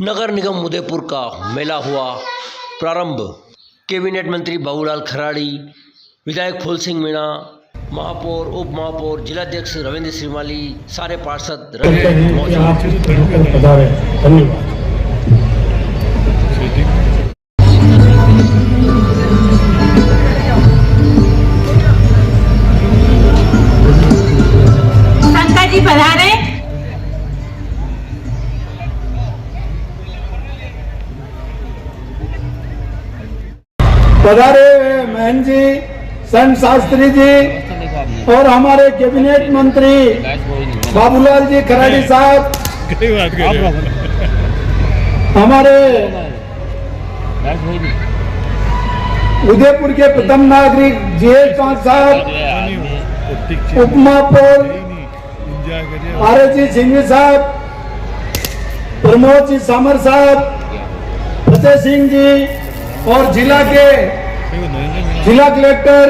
नगर निगम उदयपुर का मेला हुआ प्रारंभ। कैबिनेट मंत्री बाबूलाल खराड़ी, विधायक फूल सिंह मीणा, महापौर, उप महापौर, जिलाध्यक्ष रविंद्र श्रीमाली, सारे पार्षद धन्यवाद। शंकर जी पधारे। पधारे महन जी, संत शास्त्री जी और हमारे कैबिनेट मंत्री बाबूलाल जी खराड़ी साहब, हमारे उदयपुर के प्रथम नागरिक जीएस साहब, उप महापौर आरजी सिंह साहब, प्रमोद जी सामर साहब, फतेह सिंह जी और जिला कलेक्टर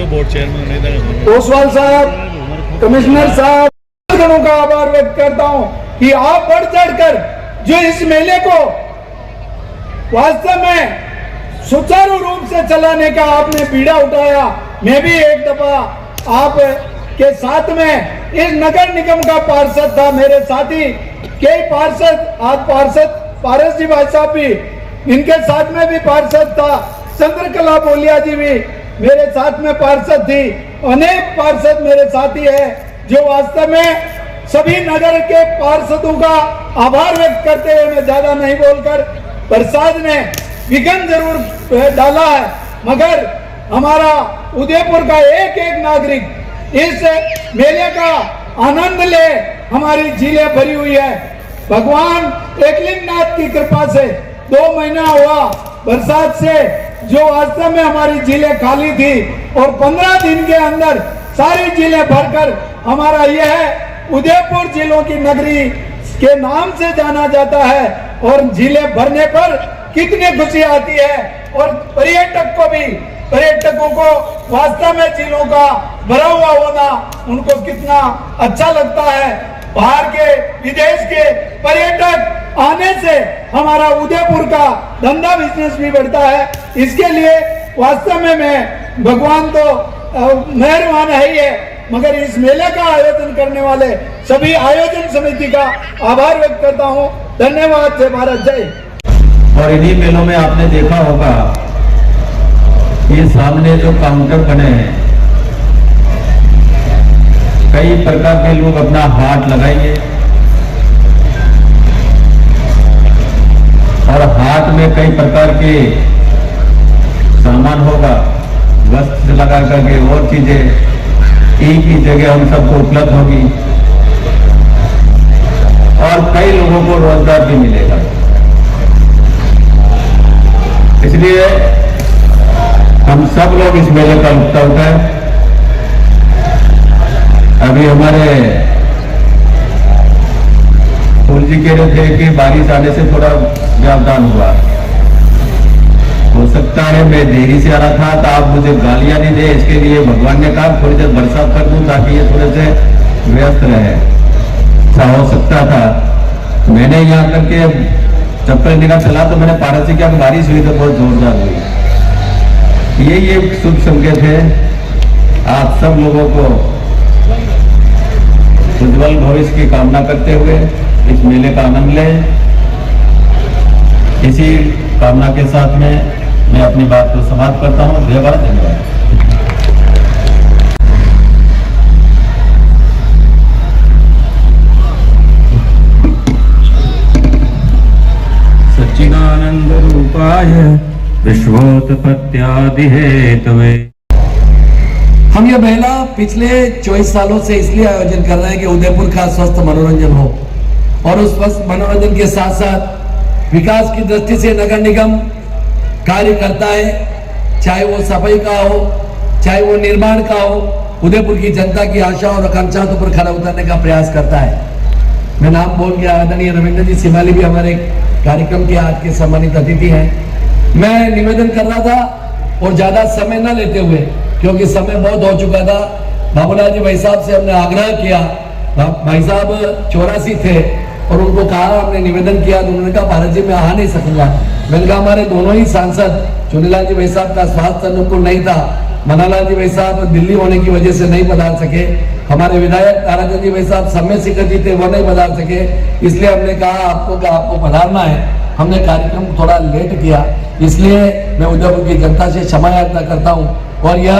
बोर्ड चेयरमैन ओसवाल साहब, कमिश्नर साहब, गणों का आभार व्यक्त करता हूं कि आप बढ़ चढ़कर जो इस मेले को वास्तव में सुचारू रूप से चलाने का आपने बीड़ा उठाया। मैं भी एक दफा आप के साथ में इस नगर निगम का पार्षद था, मेरे साथी कई पार्षद, आज पार्षद पारस जी भाई साहब भी इनके साथ में भी पार्षद था, चंद्रकला बोलिया जी भी मेरे साथ में पार्षद थी, अनेक पार्षद मेरे साथी है जो वास्तव में सभी नगर के पार्षदों का आभार व्यक्त करते हुए मैं ज्यादा नहीं बोलकर, प्रसाद ने विघ्न जरूर डाला है, मगर हमारा उदयपुर का एक एक नागरिक इस मेले का आनंद ले, हमारी झीलें भरी हुई है। भगवान एकलिंगनाथ की कृपा से 2 महीना हुआ बरसात से जो वास्तव में हमारी झीलें खाली थी और 15 दिन के अंदर सारी झीलें भरकर हमारा यह उदयपुर झीलों की नगरी के नाम से जाना जाता है। और झीलें भरने पर कितनी खुशी आती है और पर्यटकों को वास्तव में झीलों का भरा हुआ होना उनको कितना अच्छा लगता है। बाहर के विदेश के पर्यटक आने से हमारा उदयपुर का धंधा बिजनेस भी बढ़ता है। इसके लिए वास्तव में मैं भगवान तो मेहरबान है ही है, मगर इस मेले का आयोजन करने वाले सभी आयोजन समिति का आभार व्यक्त करता हूं। धन्यवाद। जय भारत, जय। और इन्हीं मेलों में आपने देखा होगा ये सामने जो काउंटर बने हैं, कई प्रकार के लोग अपना हाथ लगाएंगे और हाथ में कई प्रकार के सामान होगा, वस्त्र लगा करके और चीजें एक ही जगह हम सबको उपलब्ध होगी और कई लोगों को रोजगार भी मिलेगा। इसलिए हम सब लोग इस मेले का लुत्फ उठाएं। अभी हमारे फूल जी कह रहे थे कि बारिश आने से थोड़ा व्यवधान हुआ, हो सकता है मैं देरी से आ रहा था तो आप मुझे गालियां नहीं दे, इसके लिए भगवान ने कहा थोड़ी देर बरसात कर दूं ताकि ये थोड़े से व्यस्त रहे। ऐसा हो सकता था, मैंने यहाँ करके चप्पल निकाल चला तो मैंने पारस से क्या बारिश हुई तो बहुत जोरदार हुई। यही एक शुभ संकेत है। आप सब लोगों को उज्जवल भविष्य की कामना करते हुए इस मेले का आनंद लें। इसी कामना के साथ में मैं अपनी बात को समाप्त करता हूं। जय भारत, धन्यवाद। सच्चिदानंद रूपाय विश्वोत्पत्त्यादि हेतवे। हम ये मेला पिछले 24 सालों से इसलिए आयोजन कर रहे हैं कि उदयपुर का स्वस्थ मनोरंजन हो और उस स्वस्थ मनोरंजन के साथ साथ विकास की दृष्टि से नगर निगम कार्य करता है, चाहे वो सफाई का हो, चाहे वो निर्माण का हो। उदयपुर की जनता की आशा और आकांक्षाओं पर खरा उतरने का प्रयास करता है। मैं नाम बोल गया, आदरणीय रविंद्र जी श्रीमाली भी हमारे कार्यक्रम के आज के सम्मानित अतिथि हैं। मैं निवेदन कर रहा था और ज्यादा समय न लेते हुए, क्योंकि समय बहुत हो चुका था, बाबूलाल जी भाई साहब से हमने आग्रह किया। भाई साहब 84 थे और उनको कहा, हमने निवेदन किया तो उन्होंने कहा भारत जी मैं आ नहीं सकूंगा। मैंने कहा हमारे दोनों ही सांसद चुनीलाल जी भाई साहब का स्वास्थ्य अनुकूल नहीं था, मनालाल जी भाई साहब दिल्ली होने की वजह से नहीं पधार सके, हमारे विधायक ताराचंद जी भाई साहब समय शिखर जी थे वो नहीं पधार सके, इसलिए हमने कहा आपको पधारना है। हमने कार्यक्रम थोड़ा लेट किया, इसलिए मैं उदयपुर की जनता से क्षमा याचना करता हूँ और यह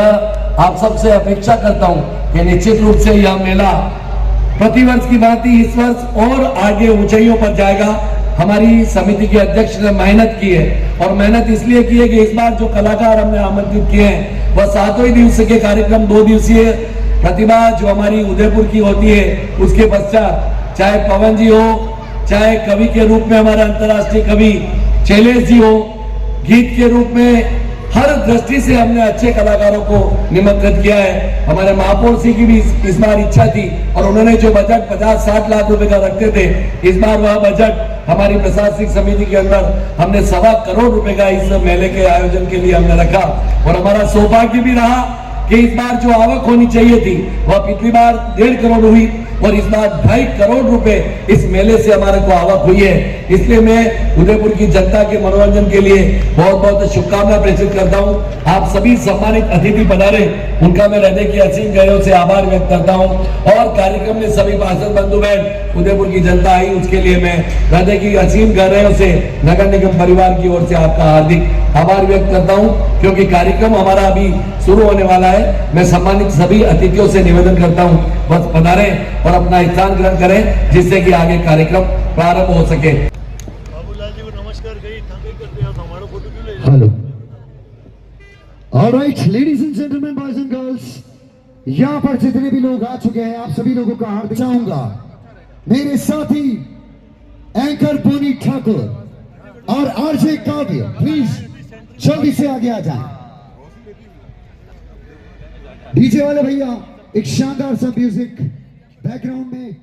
आप सबसे अपेक्षा करता हूँ कि निश्चित रूप से यह मेला प्रतिवर्ष की भांति इस वर्ष और आगे ऊंचाइयों पर जाएगा। हमारी समिति के अध्यक्ष ने मेहनत की है और मेहनत इसलिए की है कि इस बार जो कलाकार हमने आमंत्रित किए हैं वह 7 दिवसीय के कार्यक्रम 2 दिवसीय प्रतिभा जो हमारी उदयपुर की होती है उसके पश्चात चाहे पवन जी हो, चाहे कवि के रूप में हमारे अंतर्राष्ट्रीय कवि शैलेश जी हो, गीत के रूप में हर दृष्टि से हमने अच्छे कलाकारों को निमंत्रित किया है। हमारे महापौर सिंह की भी इस बार इच्छा थी और उन्होंने जो बजट 50-60 लाख रुपए का रखते थे, इस बार वह बजट हमारी प्रशासनिक समिति के अंदर हमने 1.25 करोड़ रुपए का इस मेले के आयोजन के लिए हमने रखा और हमारा सौभाग्य भी रहा कि इस बार जो आवक होनी चाहिए थी वह पिछली बार 1.5 करोड़ हुई और इस बार 2.5 करोड़ रुपए इस मेले से हमारे को आवक हुई है। इसलिए मैं उदयपुर की जनता के मनोरंजन के लिए बहुत बहुत शुभकामना प्रेषित करता हूं। आप सभी सम्मानित अतिथि पधारे, उनका मैं हृदय की असीम गहराइयों से आभार व्यक्त करता हूं और कार्यक्रम में सभी पार्षद बंधु बहन उदयपुर की जनता आई, उसके लिए मैं हृदय की असीम गहराइयों से नगर निगम परिवार की ओर से आपका हार्दिक आभार व्यक्त करता हूं, क्योंकि कार्यक्रम हमारा अभी शुरू होने वाला है। मैं सम्मानित सभी अतिथियों से निवेदन करता हूं बस पधारें और अपना स्थान ग्रहण करें जिससे कि आगे कार्यक्रम प्रारंभ हो सके। बाबूलाल जी को नमस्कार कही करते हैं, हमारा फोटो क्यों ले? Hello, alright ladies and gentleman, boys and girls, यहाँ पर जितने भी लोग आ चुके हैं आप सभी लोगों का हार्दिक चाहूंगा मेरे साथी एंकर बोनी ठाकुर और आरजे काव्य प्लीज जल्दी से आगे आ जाएं। डीजे वाले भैया एक शानदार सा म्यूजिक बैकग्राउंड में